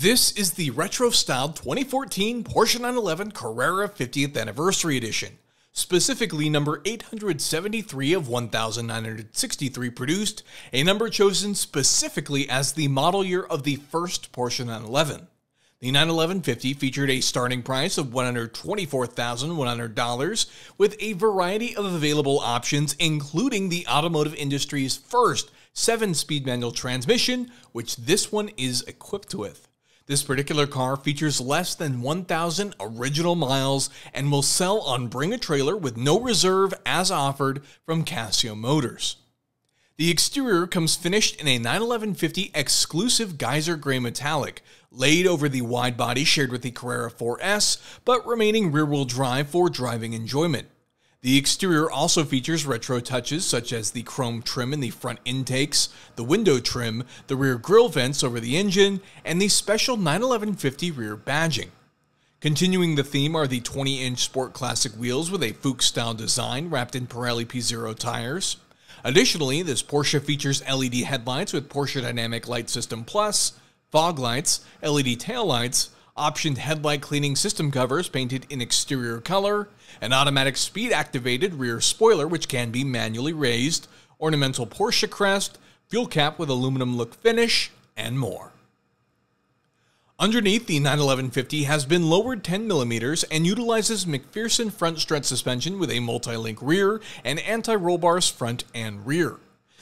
This is the retro-styled 2014 Porsche 911 Carrera 50th Anniversary Edition, specifically number 873 of 1963 produced, a number chosen specifically as the model year of the first Porsche 911. The 911 50 featured a starting price of $124,100 with a variety of available options, including the automotive industry's first 7-speed manual transmission, which this one is equipped with. This particular car features less than 1,000 original miles and will sell on Bring a Trailer with no reserve as offered from Cascio Motors. The exterior comes finished in a 911 50 exclusive Geyser Grey Metallic, laid over the wide body shared with the Carrera 4S, but remaining rear-wheel drive for driving enjoyment. The exterior also features retro touches such as the chrome trim in the front intakes, the window trim, the rear grille vents over the engine, and the special 911 50 rear badging. Continuing the theme are the 20-inch Sport Classic wheels with a Fuchs-style design wrapped in Pirelli P0 tires. Additionally, this Porsche features LED headlights with Porsche Dynamic Light System Plus, fog lights, LED taillights, optioned headlight cleaning system covers painted in exterior color, an automatic speed-activated rear spoiler which can be manually raised, ornamental Porsche crest, fuel cap with aluminum look finish, and more. Underneath, the 911 50 has been lowered 10 mm and utilizes McPherson front strut suspension with a multi-link rear and anti-roll bars front and rear.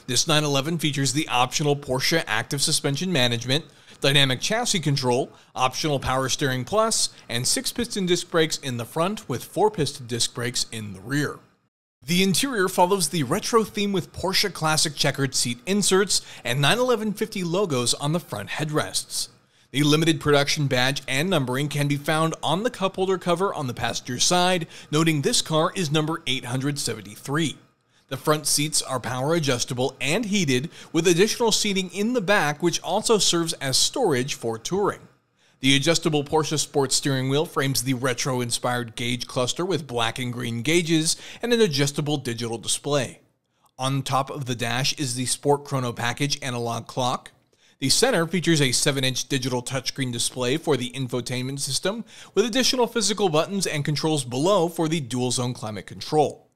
This 911 features the optional Porsche Active Suspension Management, dynamic chassis control, optional power steering plus, and 6-piston disc brakes in the front with 4-piston disc brakes in the rear. The interior follows the retro theme with Porsche Classic checkered seat inserts and 911 50 logos on the front headrests. The limited production badge and numbering can be found on the cup holder cover on the passenger side, noting this car is number 873. The front seats are power adjustable and heated, with additional seating in the back which also serves as storage for touring. The adjustable Porsche Sport steering wheel frames the retro-inspired gauge cluster with black and green gauges and an adjustable digital display. On top of the dash is the Sport Chrono Package analog clock. The center features a 7-inch digital touchscreen display for the infotainment system, with additional physical buttons and controls below for the dual-zone climate control.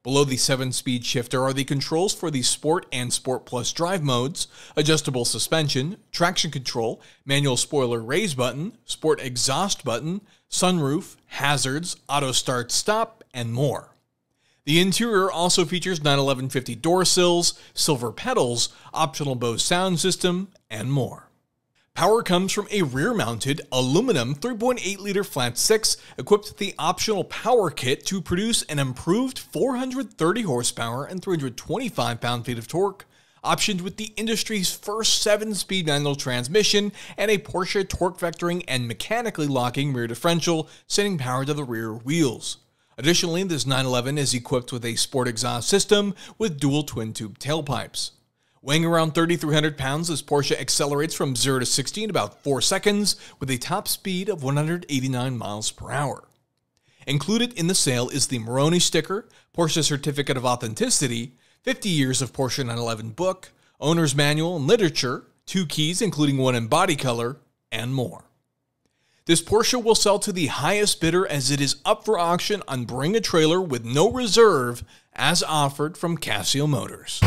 Below the 7-speed shifter are the controls for the Sport and Sport Plus drive modes, adjustable suspension, traction control, manual spoiler raise button, Sport exhaust button, sunroof, hazards, auto start stop, and more. The interior also features 911 50 door sills, silver pedals, optional Bose sound system, and more. Power comes from a rear-mounted aluminum 3.8-liter flat 6 equipped with the optional power kit to produce an improved 430 horsepower and 325 pound-feet of torque, optioned with the industry's first 7-speed manual transmission and a Porsche torque vectoring and mechanically locking rear differential, sending power to the rear wheels. Additionally, this 911 is equipped with a sport exhaust system with dual twin-tube tailpipes. Weighing around 3,300 pounds, this Porsche accelerates from 0 to 60 in about 4 seconds with a top speed of 189 miles per hour. Included in the sale is the Moroni sticker, Porsche Certificate of Authenticity, 50 years of Porsche 911 book, owner's manual and literature, 2 keys including one in body color, and more. This Porsche will sell to the highest bidder as it is up for auction on Bring a Trailer with no reserve as offered from Cascio Motors.